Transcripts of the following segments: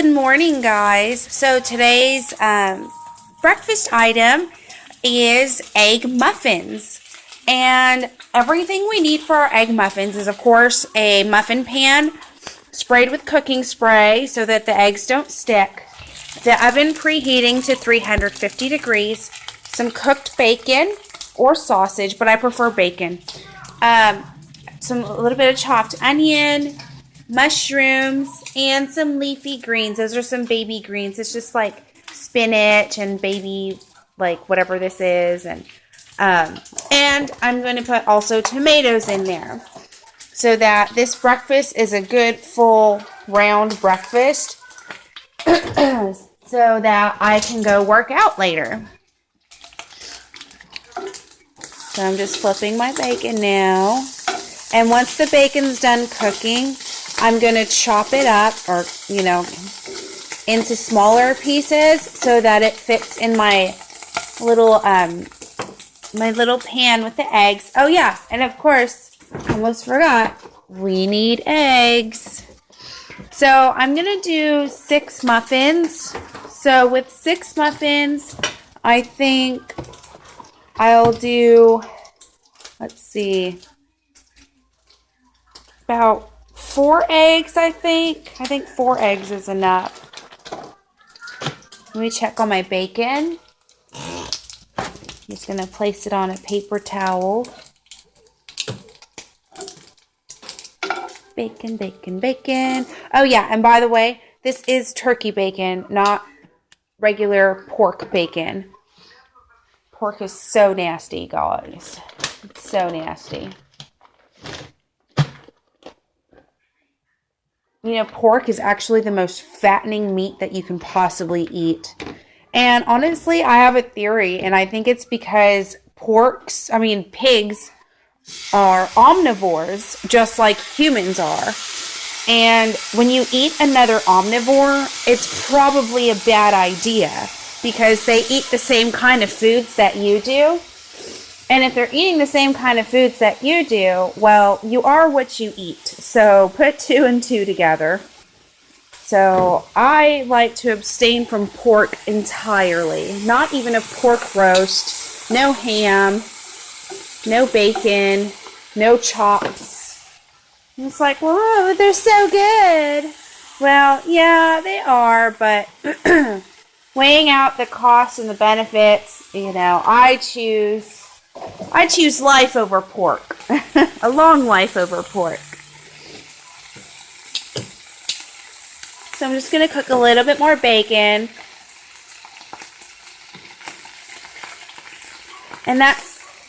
Good morning, guys. So today's breakfast item is egg muffins. And everything we need for our egg muffins is, of course, a muffin pan sprayed with cooking spray so that the eggs don't stick. The oven preheating to 350 degrees. Some cooked bacon or sausage, but I prefer bacon. A little bit of chopped onion, mushrooms, and some leafy greens. Those are some baby greens. It's just like spinach and baby, like whatever this is. And I'm going to put also tomatoes in there so that this breakfast is a good full round breakfast so that I can go work out later. So I'm just flipping my bacon now. And once the bacon's done cooking, I'm going to chop it up into smaller pieces so that it fits in my little pan with the eggs. Oh yeah, and of course, almost forgot, we need eggs. So I'm going to do 6 muffins. So with 6 muffins, I think I'll do, let's see, about 4 eggs, I think. I think 4 eggs is enough. Let me check on my bacon. I'm just going to place it on a paper towel. Bacon, bacon, bacon. Oh yeah, and by the way, this is turkey bacon, not regular pork bacon. Pork is so nasty, guys. It's so nasty. You know, pork is actually the most fattening meat that you can possibly eat. And honestly, I have a theory, and I think it's because pigs are omnivores, just like humans are. And when you eat another omnivore, it's probably a bad idea because they eat the same kind of foods that you do. And if they're eating the same kind of foods that you do, well, you are what you eat. So put 2 and 2 together. So I like to abstain from pork entirely. Not even a pork roast, no ham, no bacon, no chops. And it's like, whoa, they're so good. Well, yeah, they are, but weighing out the costs and the benefits, I choose life over pork. A long life over pork. So I'm just going to cook a little bit more bacon. And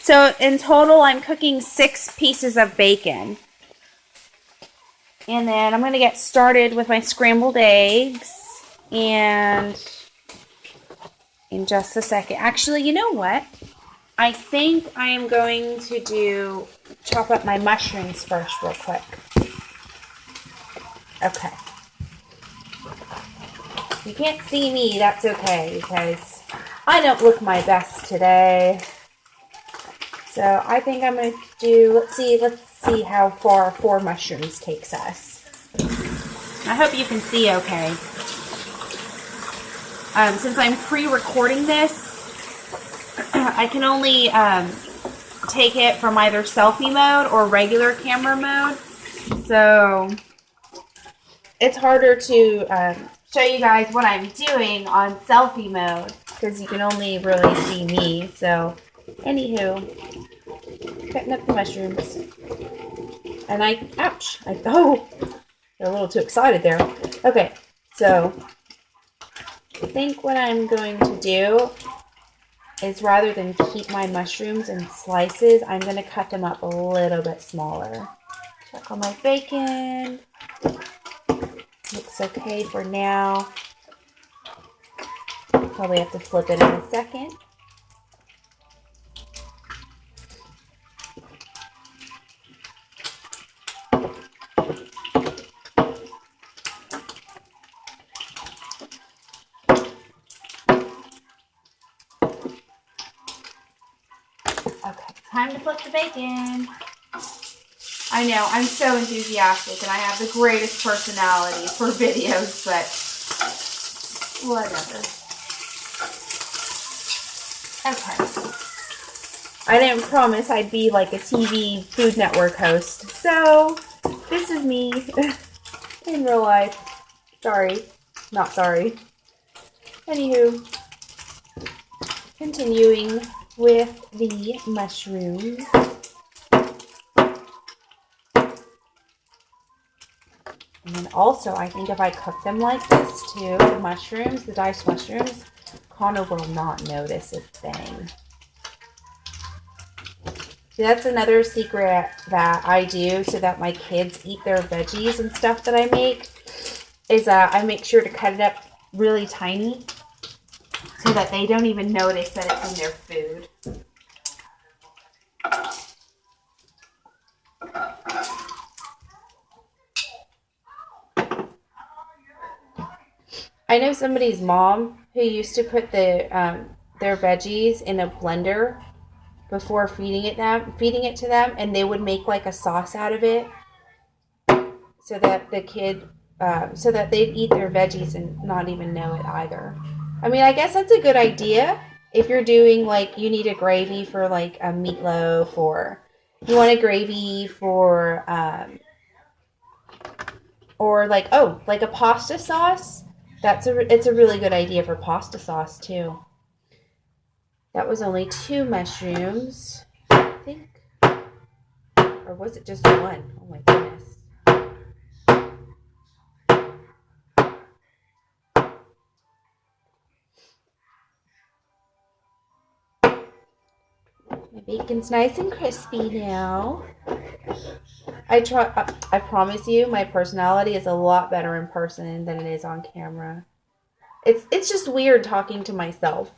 so in total I'm cooking 6 pieces of bacon. And then I'm going to get started with my scrambled eggs. And in just a second. Actually, you know what? I think I am going to chop up my mushrooms first real quick. Okay. If you can't see me, that's okay, because I don't look my best today. So I think I'm going to do, let's see how far 4 mushrooms takes us. I hope you can see okay. Since I'm pre-recording this, I can only take it from either selfie mode or regular camera mode. So it's harder to show you guys what I'm doing on selfie mode because you can only really see me. So anywho, cutting up the mushrooms. And ouch, got a little too excited there. Okay, so I think what I'm going to do is rather than keep my mushrooms in slices, I'm going to cut them up a little bit smaller. Check on my bacon. Looks okay for now. Probably have to flip it in a second. Okay, time to flip the bacon. I know, I'm so enthusiastic and I have the greatest personality for videos, but Whatever. Okay. I didn't promise I'd be like a TV Food Network host. So, this is me in real life. Sorry. Not sorry. Anywho, continuing with the mushrooms. And then also, I think if I cook them like this too, the mushrooms, the diced mushrooms, Connor will not notice a thing. See, that's another secret that I do so that my kids eat their veggies and stuff that I make, is I make sure to cut it up really tiny so that they don't even notice that it's in their food. I know somebody's mom who used to put their veggies in a blender before feeding it to them, and they would make like a sauce out of it, so that so that they'd eat their veggies and not even know it either. I mean, I guess that's a good idea if you're doing like you need a gravy for like a meatloaf, or you want a gravy for or like like a pasta sauce. It's a really good idea for pasta sauce too. That was only 2 mushrooms, I think. Or was it just 1? Oh my goodness. My bacon's nice and crispy now. I promise you, my personality is a lot better in person than it is on camera. It's just weird talking to myself.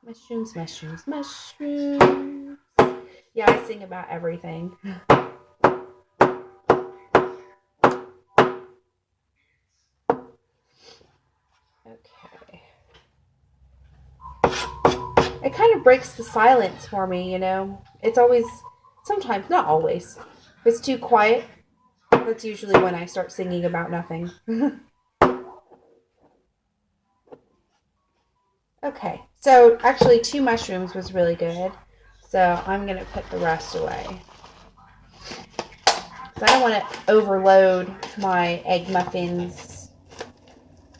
Mushrooms, mushrooms, mushrooms. Yeah, I sing about everything. Okay. It kind of breaks the silence for me, you know. It's always, sometimes, not always. If it's too quiet, that's usually when I start singing about nothing. Okay, so actually 2 mushrooms was really good. So I'm going to put the rest away. So I don't want to overload my egg muffins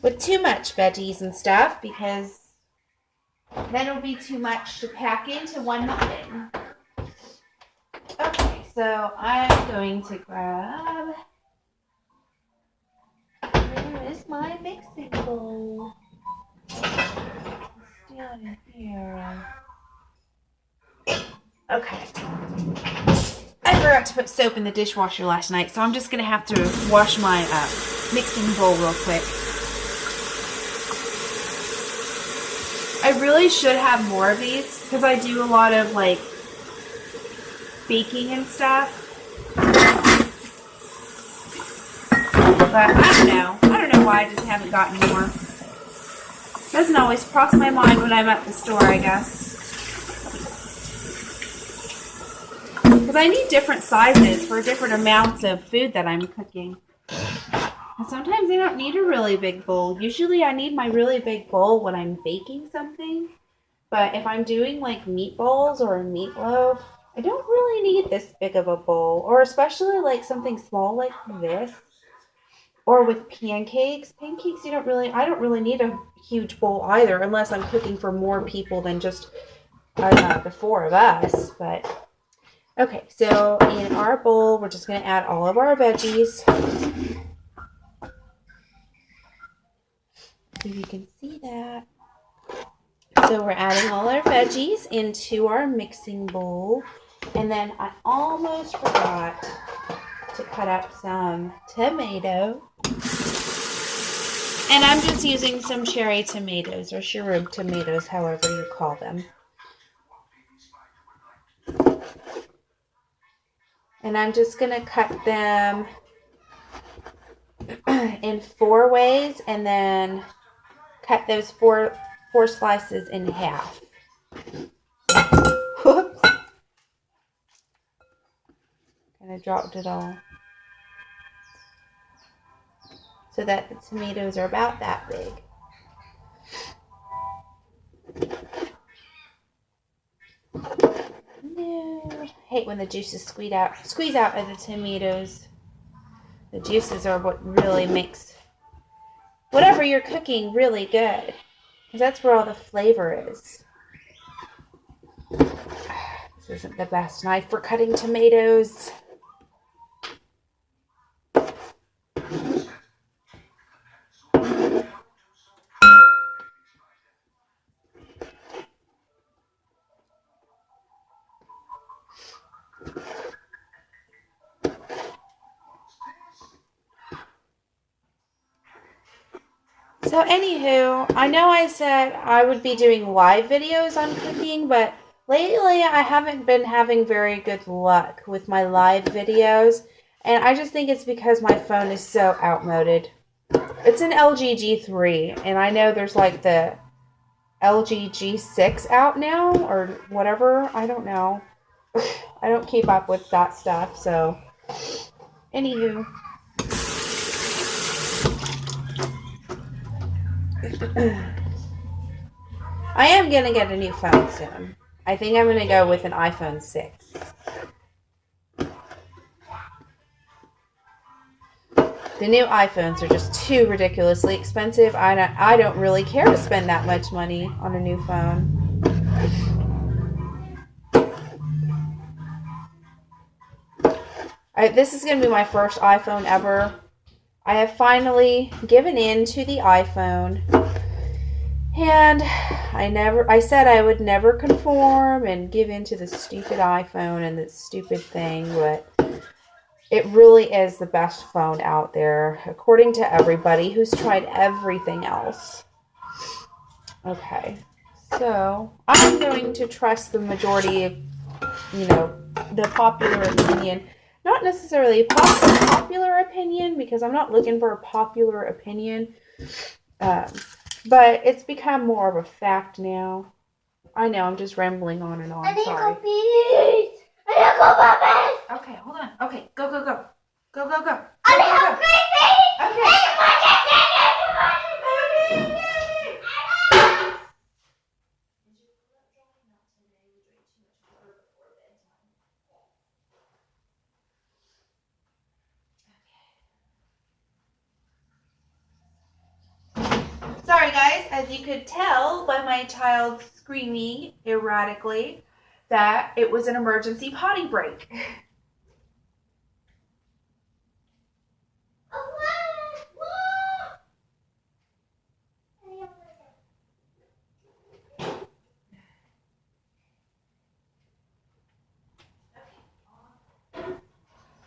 with too much veggies and stuff, because then it'll be too much to pack into one muffin. Okay, so I'm going to grab, where is my mixing bowl? Down in here. Okay. I forgot to put soap in the dishwasher last night, so I'm just going to have to wash my mixing bowl real quick. I really should have more of these, because I do a lot of like baking and stuff. But I don't know why I just haven't gotten more. Doesn't always cross my mind when I'm at the store, I guess. Because I need different sizes for different amounts of food that I'm cooking. And sometimes I don't need a really big bowl. Usually I need my really big bowl when I'm baking something. But if I'm doing like meatballs or a meatloaf, I don't really need this big of a bowl. Or especially like something small like this. Or with pancakes. Pancakes, I don't really need a huge bowl either, unless I'm cooking for more people than just the 4 of us. But okay, so in our bowl, we're just going to add all of our veggies. So you can see that. So we're adding all our veggies into our mixing bowl. And then I almost forgot to cut up some tomato. And I'm just using some cherry tomatoes or cherub tomatoes, however you call them. And I'm just going to cut them in 4 ways and then cut those four slices in half. I dropped it all. So that the tomatoes are about that big. No. I hate when the juices squeeze out of the tomatoes. The juices are what really makes whatever you're cooking really good. Because that's where all the flavor is. This isn't the best knife for cutting tomatoes. So anywho, I know I said I would be doing live videos on cooking, but lately I haven't been having very good luck with my live videos. And I just think it's because my phone is so outmoded. It's an LG G3, and I know there's like the LG G6 out now, or whatever. I don't know. I don't keep up with that stuff, so anywho. I am going to get a new phone soon. I think I'm going to go with an iPhone 6. The new iPhones are just too ridiculously expensive. I don't really care to spend that much money on a new phone. This is going to be my first iPhone ever. I have finally given in to the iPhone. And I said I would never conform and give in to the stupid iPhone and this stupid thing, but it really is the best phone out there, according to everybody who's tried everything else. Okay, so I'm going to trust the majority of, the popular opinion. Not necessarily a popular opinion, because I'm not looking for a popular opinion. But it's become more of a fact now. I know, I'm just rambling on and on. Sorry. Okay, hold on. Okay, go. Go. Okay. Sorry guys, as you could tell by my child screaming erratically that it was an emergency potty break.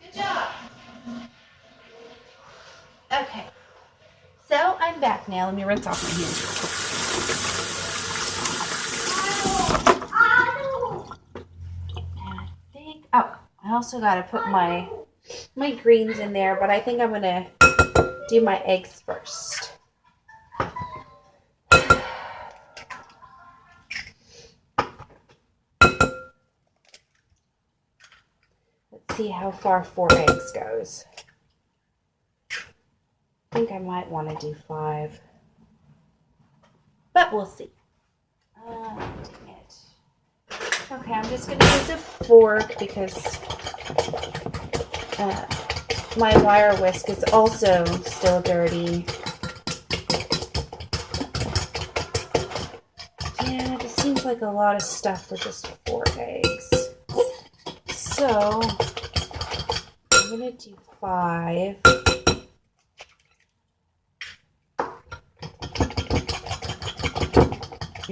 Good job. Okay. So I'm back now. Let me rinse off my hands. And I think, I also got to put my greens in there, but I think I'm going to do my eggs first. Let's see how far 4 eggs goes. I think I might want to do 5. But we'll see. Dang it. Okay, I'm just going to use a fork because my wire whisk is also still dirty. Yeah, it just seems like a lot of stuff for just 4 eggs. So, I'm going to do 5.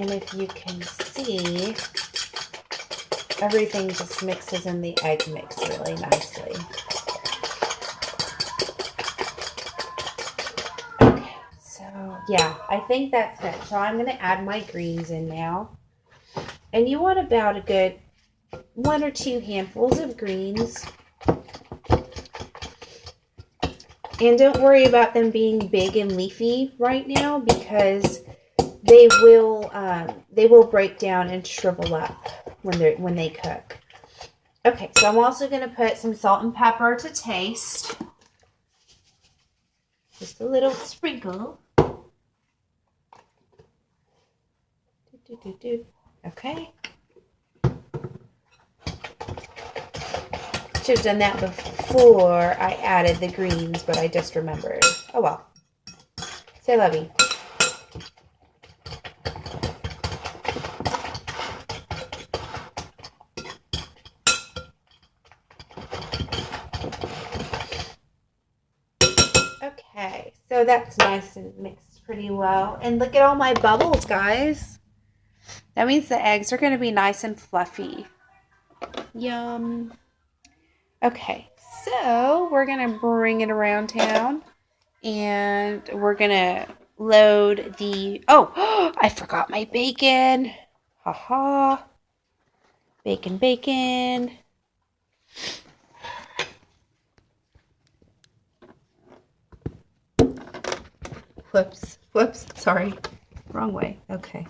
And if you can see, everything just mixes in the egg mix really nicely. Okay, so yeah, I think that's it. So I'm going to add my greens in now. And you want about a good 1 or 2 handfuls of greens. And don't worry about them being big and leafy right now, because they will break down and shrivel up when they cook. Okay, so I'm also going to put some salt and pepper to taste. Just a little sprinkle. Okay. Should have done that before I added the greens, but I just remembered. Oh well. Say lovey. Okay, so that's nice and mixed pretty well. And look at all my bubbles, guys. That means the eggs are going to be nice and fluffy. Yum. Okay, so we're going to bring it around town. And we're going to load the... Oh, I forgot my bacon. Ha-ha. Bacon, bacon. Whoops, sorry. Wrong way. Okay.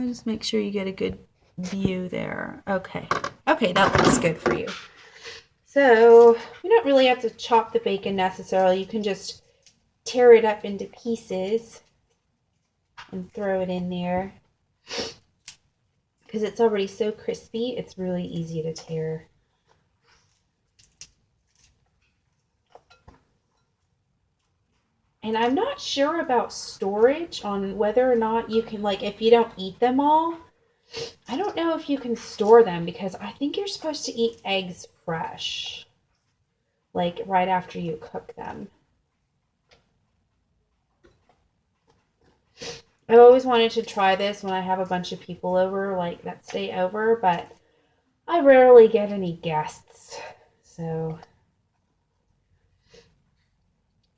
Just make sure you get a good view there. Okay, that looks good for you. So, you don't really have to chop the bacon necessarily. You can just tear it up into pieces and throw it in there. Because it's already so crispy, it's really easy to tear. And I'm not sure about storage on whether or not you can, like, if you don't eat them all, I don't know if you can store them because I think you're supposed to eat eggs fresh, like right after you cook them. I've always wanted to try this when I have a bunch of people over, like that stay over, but I rarely get any guests, so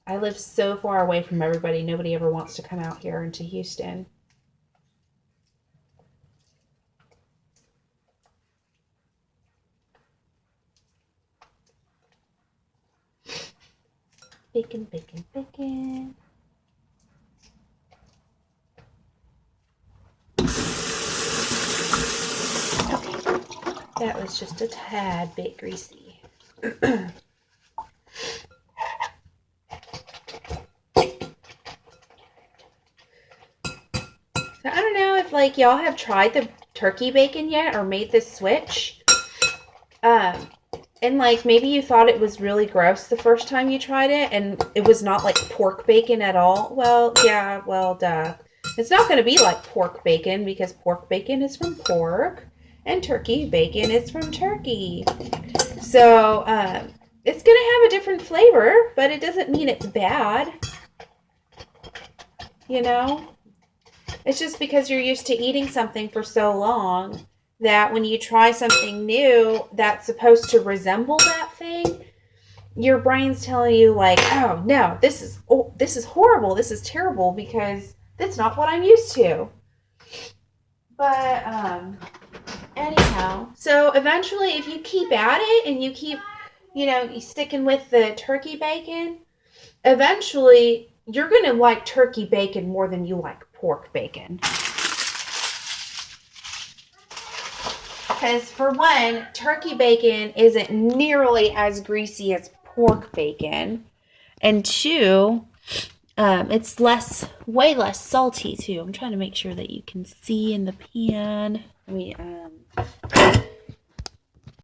I live so far away from everybody, nobody ever wants to come out here into Houston. Bacon, bacon, bacon. Okay, that was just a tad bit greasy. So I don't know if like y'all have tried the turkey bacon yet or made this switch. And like maybe you thought it was really gross the first time you tried it and it was not like pork bacon at all. Well, yeah, well, duh. It's not going to be like pork bacon because pork bacon is from pork and turkey bacon is from turkey. So it's going to have a different flavor, but it doesn't mean it's bad. You know? It's just because you're used to eating something for so long that when you try something new that's supposed to resemble that thing, your brain's telling you like, oh no, this is horrible, this is terrible because that's not what I'm used to. But anyhow, so eventually if you keep at it and you keep, you sticking with the turkey bacon, eventually you're going to like turkey bacon more than you like pork bacon. Because for one, turkey bacon isn't nearly as greasy as pork bacon. And two, it's way less salty too. I'm trying to make sure that you can see in the pan. Let me